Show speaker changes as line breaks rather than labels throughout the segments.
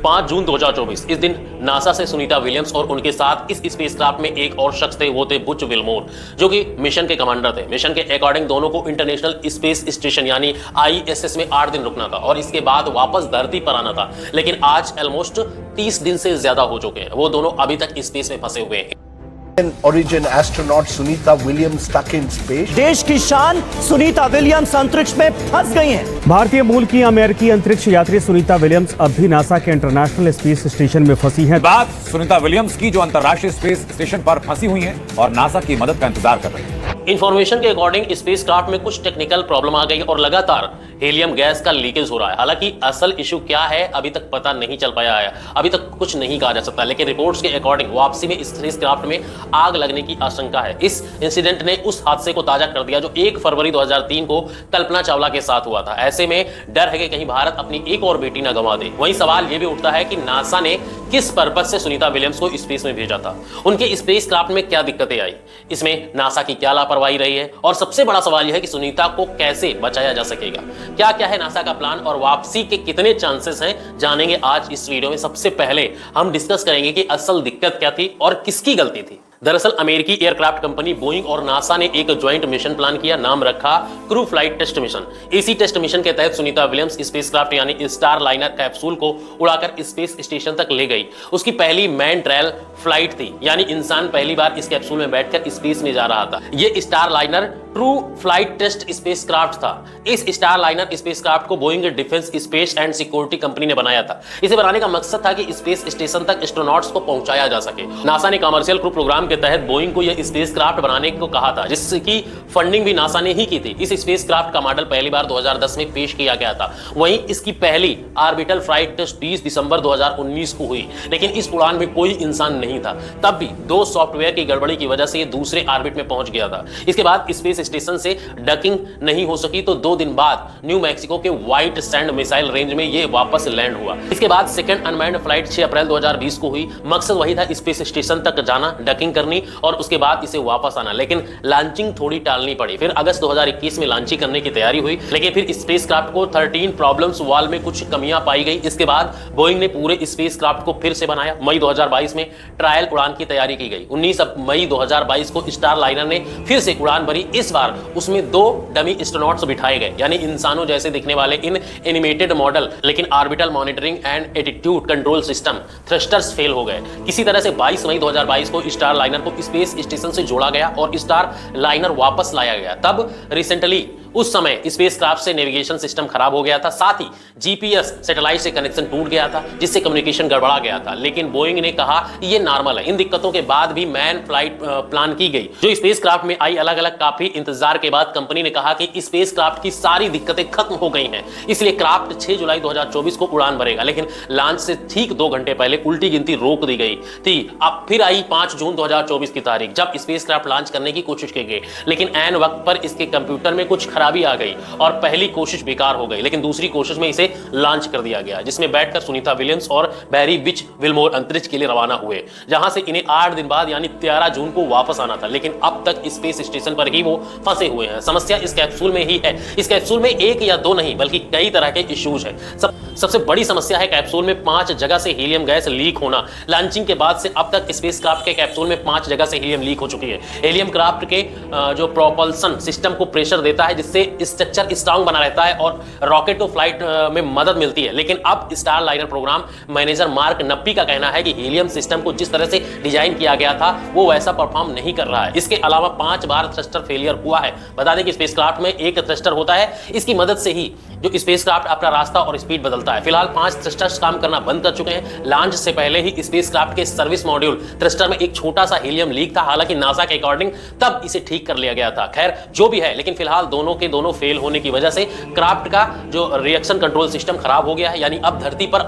5 जून 2024 इस दिन नासा से सुनीता विलियम्स और उनके साथ इस स्पेसक्राफ्ट में एक और शख्स थे, वो थे बुच विल्मोर, जो कि मिशन के कमांडर थे। मिशन के अकॉर्डिंग दोनों को इंटरनेशनल स्पेस स्टेशन यानी ISS में 8 दिन रुकना था और इसके बाद वापस धरती पर आना था। लेकिन आज ऑलमोस्ट 30 दिन से ज्यादा हो चुके हैं, वो दोनों अभी तक स्पेस में फंसे हुए हैं।
Origin astronaut Sunita Williams stuck in space.
देश की शान सुनीता विलियम्स अंतरिक्ष में फंस गई हैं।
भारतीय मूल की अमेरिकी अंतरिक्ष यात्री सुनीता विलियम्स अब भी नासा के इंटरनेशनल स्पेस स्टेशन में फंसी हैं।
बात सुनीता विलियम्स की, जो अंतर्राष्ट्रीय स्पेस स्टेशन पर फंसी हुई हैं और नासा की मदद का इंतजार कर रही हैं।
इंफॉर्मेशन के अकॉर्डिंग स्पेसक्राफ्ट में कुछ टेक्निकल प्रॉब्लम आ गई और लगातार हीलियम गैस का लीकेज हो रहा है। हालांकि असल इशू क्या है अभी तक पता नहीं चल पाया है, अभी तक कुछ नहीं कहा जा सकता, लेकिन रिपोर्ट्स के अकॉर्डिंग वापसी में स्पेसक्राफ्ट में आग लगने की आशंका है। इस इंसिडेंट ने उस हादसे को ताजा कर दिया जो 1 फरवरी 2003 को कल्पना चावला के साथ हुआ था। ऐसे में डर है कि कहीं भारत अपनी एक और बेटी ना गंवा दे। वहीं सवाल यह भी उठता है कि नासा ने किस पर्पज से सुनीता विलियम्स को स्पेस में भेजा था, उनके स्पेसक्राफ्ट में क्या दिक्कतें आई, इसमें नासा की क्या लापरवाही रही है, और सबसे बड़ा सवाल यह है कि सुनीता को कैसे बचाया जा सकेगा। क्या क्या है नासा का प्लान और वापसी के कितने चांसेस हैं, जानेंगे आज इस वीडियो में। सबसे पहले हम डिस्कस करेंगे कि असल दिक्कत क्या थी और किसकी गलती थी। दरअसल अमेरिकी एयरक्राफ्ट कंपनी बोइंग और नासा ने एक ज्वाइंट मिशन प्लान किया, नाम रखा क्रू फ्लाइट टेस्ट मिशन। इसी टेस्ट मिशन के तहत सुनीता विलियम्स स्पेसक्राफ्ट यानी स्टार लाइनर कैप्सूल को उड़ाकर स्पेस स्टेशन तक ले गई। उसकी पहली मैन ट्रायल फ्लाइट थी, यानी इंसान पहली बार इस कैप्सूल में बैठकर स्पेस में जा रहा था। यह Starliner crew flight test spacecraft था। इस स्टार लाइनर स्पेसक्राफ्ट को Boeing Defense Space and Security company ने बनाया था। इसे बनाने का मकसद था कि स्पेस स्टेशन तक एस्ट्रोनॉट्स को पहुंचाया जा सके। नासा ने कमर्शियल क्रू प्रोग्राम के तहत बोइंग को यह स्पेसक्राफ्ट बनाने को कहा था, जिसकी फंडिंग भी नासा ने ही की थी। इस स्पेसक्राफ्ट का मॉडल पहली बार 2010 में पेश किया गया था। वहीं इसकी पहली ऑर्बिटल फ्लाइट टेस्ट 30 दिसंबर 2019 को हुई, लेकिन इस उड़ान में कोई इंसान नहीं था। तब भी 2 सॉफ्टवेयर की गड़बड़ी की वजह से यह दूसरे ऑर्बिट में पहुंच गया था। इसके बाद स्पेस स्टेशन से डकिंग नहीं हो सकी, तो 2 दिन बाद न्यू मैक्सिको के व्हाइट सैंड मिसाइल रेंज में यह वापस लैंड हुआ। इसके बाद सेकंड अनमैन्ड फ्लाइट 6 अप्रैल 2020 को हुई। मकसद वही था, स्पेस स्टेशन तक जाना, डकिंग करनी और उसके बाद इसे वापस आना, लेकिन लॉन्चिंग थोड़ी टालनी पड़ी। फिर अगस्त 2021 में लॉन्चिंग करने की तैयारी हुई, लेकिन फिर स्पेसक्राफ्ट को 13 प्रॉब्लम्स वाल में कुछ कमियां पाई गई। इसके बाद बोइंग ने पूरे स्पेसक्राफ्ट को फिर से बनाया। मई 2022 में ट्रायल उड़ान की तैयारी की गई। 19 मई 2022 को स्टार लाइनर ने फिर से उड़ान भरी। इस बार उसमें 2 डमी एस्ट्रोनॉट्स बिठाए गए, यानी इंसानों जैसे दिखने वाले इन एनिमेटेड मॉडल, लेकिन orbital monitoring and attitude control system thrusters fail हो गए। किसी तरह से 22 मई 2022 को स्टार लाइनर को स्पेस स्टेशन से जोड़ा गया और स्टार लाइनर वापस लाया गया। तब रिसेंटली उस समय स्पेसक्राफ्ट से नेविगेशन सिस्टम खराब हो गया था, साथ ही GPS सैटेलाइट से कनेक्शन टूट गया था, जिससे कम्युनिकेशन गड़बड़ा गया था। लेकिन बोइंग ने कहा ये नॉर्मल है। इन दिक्कतों के बाद भी मैन फ्लाइट प्लान की गई, जो स्पेसक्राफ्ट में आई। अलग अलग काफी इंतजार के बाद कंपनी ने कहा कि स्पेसक्राफ्ट की सारी दिक्कतें खत्म हो गई हैं, इसलिए क्राफ्ट 6 जुलाई 2024 को उड़ान भरेगा। लेकिन लॉन्च से ठीक 2 घंटे पहले उल्टी गिनती रोक दी गई थी। अब फिर आई 5 जून 2024 की तारीख, जब स्पेसक्राफ्ट लॉन्च करने की कोशिश की गई, लेकिन ऐन वक्त पर इसके कंप्यूटर में कुछ खराबी आ गई और पहली कोशिश बेकार हो गई। लेकिन दूसरी कोशिश में इसे लॉन्च कर दिया गया, जिसमें बैठकर सुनीता विलियम्स और बैरी बिच विल्मोर अंतरिक्ष के लिए रवाना हुए, जहां से इन्हें 8 दिन बाद यानी 13 जून को वापस आना था। लेकिन अब तक स्पेस स्टेशन पर ही वो फंसे हुए हैं। समस्या इस कैप्सूल में ही है। इस कैप्सूल में 1 या 2 नहीं बल्कि कई तरह के इश्यूज हैं। सबसे बड़ी समस्या है कैप्सूल में 5 जगह से हीलियम गैस लीक होना। लॉन्चिंग के बाद से अब तक स्पेसक्राफ्ट के कैप्सूल में 5 जगह से हीलियम लीक हो चुकी है। हीलियम क्राफ्ट के जो प्रोपल्सन सिस्टम को प्रेशर देता है, जिससे स्ट्रक्चर स्ट्रांग बना रहता है और रॉकेट टू फ्लाइट में मदद मिलती है। लेकिन अब Starliner program manager Mark Nappi का कहना है कि हीलियम सिस्टम को जिस तरह से डिजाइन किया गया था वो वैसा परफॉर्म नहीं कर रहा है। इसके अलावा 5 बार थ्रस्टर फेलियर हुआ है। बता दें कि स्पेसक्राफ्ट में एक थ्रस्टर होता है, इसकी मदद से ही जो स्पेसक्राफ्ट अपना रास्ता और स्पीड बदलता है। फिलहाल 5 थ्रस्टर्स काम करना बंद कर चुके हैं। लॉन्च से पहले ही स्पेसक्राफ्ट के सर्विस मॉड्यूल थ्रस्टर में एक छोटा सा हीलियम लीक था, हालांकि नासा के अकॉर्डिंग तब इसे ठीक कर लिया गया था। खैर जो भी है, लेकिन फिलहाल दोनों के दोनों फेल होने की वजह से क्राफ्ट का जो रिएक्शन कंट्रोल सिस्टम खराब हो गया है, यानी अब धरती पर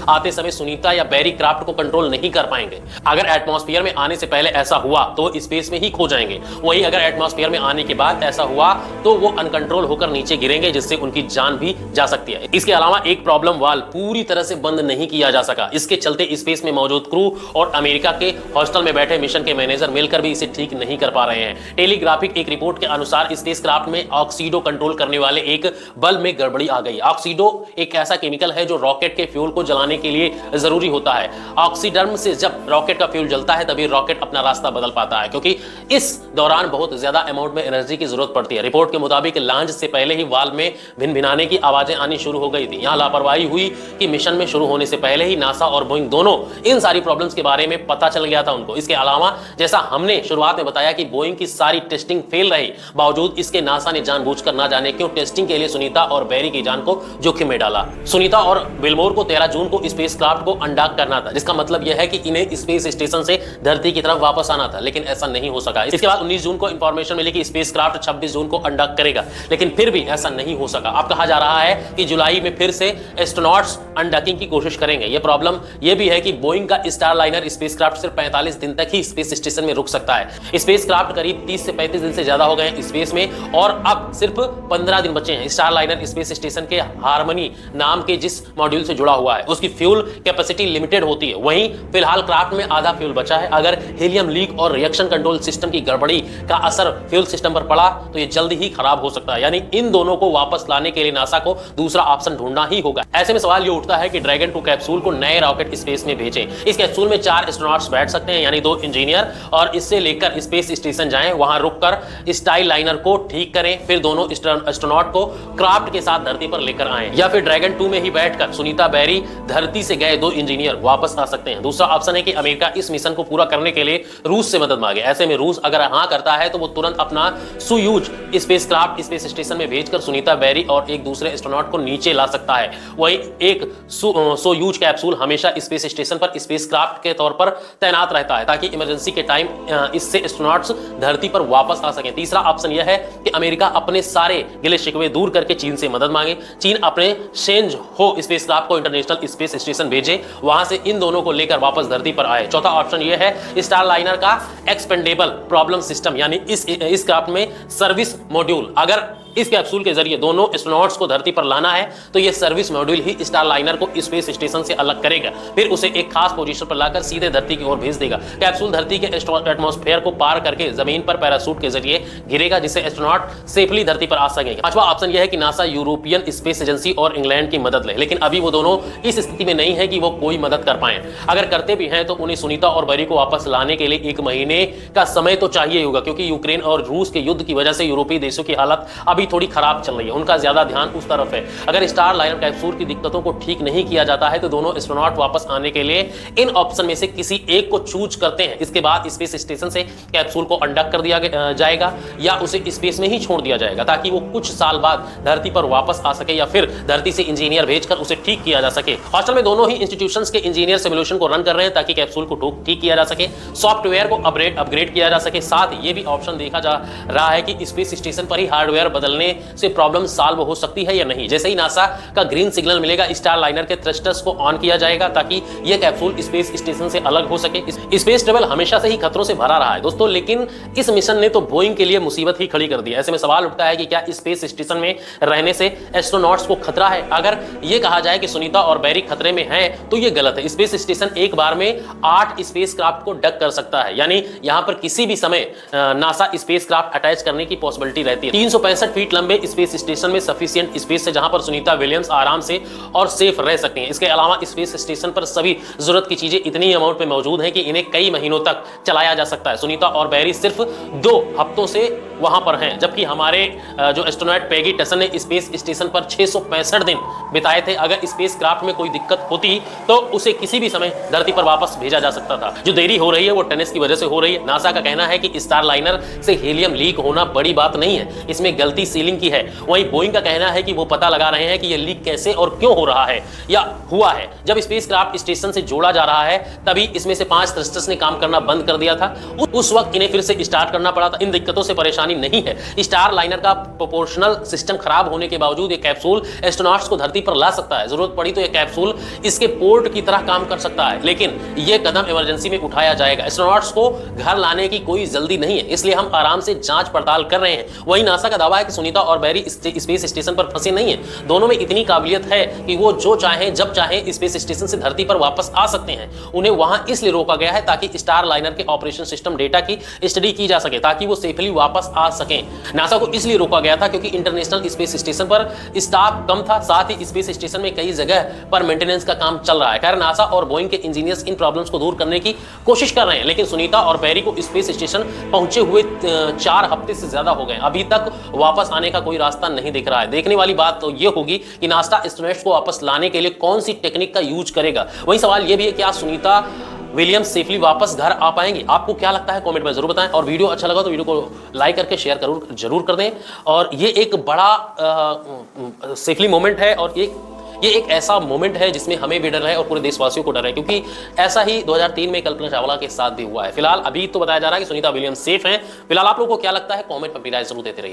आते समय सुनीता या बैरी क्राफ्ट को कंट्रोल नहीं कर पाएंगे। अगर एटमॉस्फेयर में आने से पहले ऐसा हुआ तो स्पेस में ही खो जाएंगे। वहीं अगर एटमॉस्फेयर में आने के बाद ऐसा हुआ तो वो अनकंट्रोल होकर नीचे गिरेंगे, जिससे उनकी जान जान भी जा सकती है। इसके अलावा एक प्रॉब्लम वाल्व पूरी तरह से बंद नहीं किया जा सका। इसके चलते स्पेस में मौजूद क्रू और अमेरिका के हॉस्टल में बैठे मिशन के मैनेजर मिलकर भी इसे ठीक नहीं कर पा रहे हैं। टेलीग्राफिक एक रिपोर्ट के अनुसार स्पेसक्राफ्ट में ऑक्सीडो कंट्रोल करने वाले एक बल्ब में गड़बड़ी आ गई। ऑक्सीडो एक ऐसा केमिकल है जो रॉकेट के फ्यूल को जलाने के लिए जरूरी होता है। ऑक्सीडर्म से जब रॉकेट का फ्यूल जलता है तभी रॉकेट अपना रास्ता बदल पाता है, क्योंकि इस दौरान बहुत ज्यादा अमाउंट में एनर्जी की जरूरत पड़ती है। रिपोर्ट के मुताबिक लॉन्च से पहले ही वाल्व में भिनभिनाने की आवाजें आनी शुरू हो गई थी। यहां लापरवाही हुई कि मिशन में शुरू होने से पहले ही नासा और बोइंग दोनों इन सारी प्रॉब्लम्स के बारे में पता चल गया था उनको। इसके अलावा जैसा हमने शुरुआत में बताया कि बोइंग की सारी टेस्टिंग फेल रही, बावजूद इसके नासा ने जानबूझकर ना जाने क्यों टेस्टिंग के लिए सुनीता और बैरी की जान को जोखिम में डाला। सुनीता और विल्मोर को 13 जून को स्पेसक्राफ्ट को अनडॉक करना था, जिसका मतलब यह है कि इन्हें स्पेस स्टेशन से धरती की तरफ वापस आना था, लेकिन ऐसा नहीं हो सका। इसके बाद 19 जून को इंफॉर्मेशन मिली कि स्पेसक्राफ्ट 26 जून को अनडॉक करेगा, लेकिन फिर भी ऐसा नहीं हो सका। अब कहा जा रहा है कि जुलाई में फिर से एस्ट्रोनॉट्स अनडॉकिंग की कोशिश करेंगे। यह प्रॉब्लम यह भी है कि बोइंग का स्टारलाइनर स्पेसक्राफ्ट सिर्फ 45 दिन तक ही स्पेस स्टेशन में रुक सकता है। स्पेसक्राफ्ट करीब 30 से 35 दिन से ज्यादा हो गए हैं स्पेस में और अब सिर्फ 15 दिन बचे हैं। स्टारलाइनर स्पेस स्टेशन के हार्मनी नाम के जिस मॉड्यूल से जुड़ा हुआ है उसकी फ्यूल कैपेसिटी लिमिटेड होती है। वहीं फिलहाल क्राफ्ट में आधा फ्यूल बचा है। अगर हीलियम लीक और रिएक्शन कंट्रोल सिस्टम की गड़बड़ी का असर फ्यूल सिस्टम पर पड़ा तो यह जल्दी ही खराब हो सकता है। यानी इन दोनों को वापस लाने के लिए नासा को दूसरा ऑप्शन ढूंढना ही होगा। ऐसे में सवाल यह उठता है कि ड्रैगन 2 कैप्सूल को नए रॉकेट स्पेस में भेजें। इस कैप्सूल में 4 एस्ट्रोनॉट्स बैठ सकते हैं, यानी 2 इंजीनियर, और इससे लेकर स्पेस स्टेशन जाएं, वहां रुककर स्टाइल लाइनर को ठीक करें, फिर दोनों एस्ट्रोनॉट को क्राफ्ट के साथ धरती पर लेकर आएं, या फिर ड्रैगन 2 में ही बैठकर सुनीता बैरी धरती से गए 2 इंजीनियर वापस आ सकते हैं। दूसरा ऑप्शन है कि अमेरिका इस मिशन को पूरा करने के लिए रूस से मदद मांगे। ऐसे में रूस अगर हां करता है तो वो तुरंत अपना सोयूज स्पेसक्राफ्ट स्पेस स्टेशन में भेजकर सुनीता बैरी और एक दूसरे एस्ट्रोनॉट को नीचे ला सकता है। वही एक सोयूज कैप्सूल हमेशा स्पेस स्टेशन पर स्पेसक्राफ्ट के तौर पर तैनात रहता है, ताकि इमरजेंसी के टाइम इससे एस्ट्रोनॉट्स धरती पर वापस आ सकें। तीसरा ऑप्शन यह है कि अमेरिका अपने सारे गिले शिकवे दूर करके चीन से मदद मांगे। चीन अपने शेंज हो स्पेसक्राफ्ट को इंटरनेशनल स्पेस स्टेशन भेजे, वहां से इन दोनों को लेकर वापस धरती पर आए। चौथा ऑप्शन यह है स्टारलाइनर का एक्सपेंडेबल प्रॉब्लम सिस्टम, यानी इस क्राफ्ट में सर्विस मॉड्यूल। अगर इस कैप्सूल के जरिए दोनों एस्ट्रोनॉट्स को धरती पर लाना है तो यह सर्विस मॉड्यूल ही स्टारलाइनर को स्पेस स्टेशन से अलग करेगा, फिर उसे एक खास पोजीशन पर लाकर सीधे धरती की ओर भेज देगा। कैप्सूल धरती के एटमॉस्फेयर को पार करके जमीन पर पैराशूट के जरिए गिरेगा, जिससे एस्ट्रोनॉट सेफली धरती पर आ सकेंगे। पांचवा ऑप्शन यह है कि नासा यूरोपियन स्पेस एजेंसी और इंग्लैंड की मदद ले, लेकिन अभी वो दोनों इस स्थिति में नहीं है कि वो कोई मदद कर पाए। अगर करते भी हैं तो उन्हें सुनीता और बैरी को वापस लाने के लिए 1 महीने का समय तो चाहिए होगा, क्योंकि यूक्रेन और रूस के युद्ध की वजह से यूरोपीय देशों की हालत अभी थोड़ी खराब चल रही है, उनका ज्यादा ध्यान उस तरफ है। अगर स्टारलाइनर कैप्सूल की दिक्कतों को ठीक नहीं किया जाता है तो दोनों एस्ट्रोनॉट वापस आने के लिए इन ऑप्शन में से किसी एक को चूज करते हैं। इसके बाद स्पेस स्टेशन से कैप्सूल को अनडॉक कर दिया जाएगा या उसे स्पेस में ही छोड़ दिया जाएगा, ताकि वो कुछ साल बाद धरती पर वापस आ सके, या फिर धरती से इंजीनियर भेजकर उसे ठीक किया जा सके। हॉस्टल में दोनों ही इंस्टीट्यूशंस के इंजीनियर सिमुलेशन को रन कर रहे हैं ताकि कैप्सूल को ठीक किया जा सके, सॉफ्टवेयर को अपग्रेड किया जा सके। साथ ये भी ऑप्शन देखा जा रहा है कि स्पेस स्टेशन पर ही हार्डवेयर बदलने से प्रॉब्लम सॉल्व हो सकती है या नहीं। जैसे ही नासा का ग्रीन सिग्नल मिलेगा, स्टारलाइनर के थ्रस्टर्स को ऑन किया जाएगा ताकि यह कैप्सूल स्पेस स्टेशन से अलग हो सके। स्पेस ट्रैवल हमेशा से ही खतरों से भरा रहा है दोस्तों, लेकिन इस मिशन ने तो बोइंग के लिए मुसीबत ही खड़ी कर दी। ऐसे में सवाल उठता है कि क्या स्पेस स्टेशन में रहने से एस्ट्रोनॉट्स को खतरा है? अगर यह कहा जाए कि सुनीता और बैरी खतरे में हैं तो यह गलत है। स्पेस स्टेशन एक बार में 8 स्पेसक्राफ्ट को डक कर सकता है, यानी यहां पर किसी भी समय नासा स्पेसक्राफ्ट अटैच करने की पॉसिबिलिटी रहती है। 365 फीट लंबे स्पेस स्टेशन में सफिशिएंट स्पेस है जहां पर सुनीता विलियम्स आराम से और सेफ रह सकती हैं। इसके अलावा स्पेस स्टेशन पर सभी जरूरत की चीजें इतनी अमाउंट में मौजूद हैं कि इन्हें कई महीनों तक चलाया जा सकता है। सुनीता और बैरी सिर्फ 2 हफ्तों से वहां पर हैं, जबकि हमारे जो एस्ट्रोनॉट पेगी टसन ने स्पेस स्टेशन पर 665 दिन बिताए थे। अगर स्पेस क्राफ्ट में कोई दिक्कत होती तो उसे किसी भी समय धरती पर वापस भेजा जा सकता था। जो देरी हो रही है वो टेनिस की वजह से हो रही है। नासा का कहना है कि स्टारलाइनर से हीलियम लीक होना बड़ी बात नहीं है, इसमें गलती सीलिंग की है। वहीं बोइंग का कहना है कि वो पता लगा रहे हैं कि यह लीक कैसे और क्यों हो रहा है या हुआ है। जब स्पेसक्राफ्ट स्टेशन से जोड़ा जा रहा है तभी इसमें से 5 थ्रस्टर्स ने काम करना बंद कर दिया था। उस वक्त इन्हें फिर से स्टार्ट करना पड़ा था। इन दिक्कतों से परेशानी नहीं है। स्टारलाइनर का प्रोपोर्शनल सिस्टम खराब होने के बावजूद ये कैप्सूल एस्ट्रोनॉट्स को धरती पर ला सकता है। जरूरत पड़ी तो यह कैप्सूल इसके पोर्ट की तरह काम कर सकता है, लेकिन यह कदम इमरजेंसी में उठाया जाएगा। एस्ट्रोनॉट्स को घर लाने की कोई जल्दी नहीं है, इसलिए हम आराम से जांच पड़ताल कर रहे हैं। वहीं नासा का दावा है कि सुनीता और बैरी स्पेस स्टेशन पर फंसे नहीं है। दोनों में इतनी काबिलियत है कि वो जो चाहें जब चाहें स्पेस स्टेशन से धरती पर वापस आ सकते हैं। उन्हें वहां इसलिए रोका गया है ताकि स्टार लाइनर के ऑपरेशन सिस्टम डेटा की स्टडी की जा सके, ताकि वो सेफली वापस आ सकें। नासा को इसलिए रोका गया था क्योंकि इंटरनेशनल स्पेस स्टेशन पर स्टाफ कम था, साथ ही स्पेस स्टेशन में कई जगह पर मेंटेनेंस का काम चल रहा है। खैर, नासा और बोइंग के इंजीनियर्स इन प्रॉब्लम्स को दूर करने की कोशिश कर रहे हैं, लेकिन सुनीता और बैरी को स्पेस स्टेशन पहुंचे हुए 4 हफ्ते से ज्यादा हो गए, अभी तक वापस आने का कोई रास्ता नहीं दिख रहा है। देखने वाली बात तो यह होगी कि नासा एस्ट्रोनॉट्स को वापस लाने के लिए कौन सी टेक्निक का यूज करेगा। वहीं सवाल यह भी है कि क्या सुनीता विलियम्स सेफली वापस घर आ पाएंगे? आपको क्या लगता है कमेंट में जरूर बताएं, और वीडियो अच्छा लगा तो वीडियो को लाइक करके शेयर जरूर कर दें। और ये एक बड़ा सेफली मोमेंट है, और ये एक ऐसा मोमेंट है जिसमें हमें भी डर है और पूरे देशवासियों को डर है, क्योंकि ऐसा ही 2003 में कल्पना चावला के साथ भी हुआ है। फिलहाल अभी तो बताया जा रहा है कि सुनीता विलियम्स सेफ हैं। फिलहाल आप लोगों को क्या लगता है कमेंट में अपनी राय जरूर देते रहिए।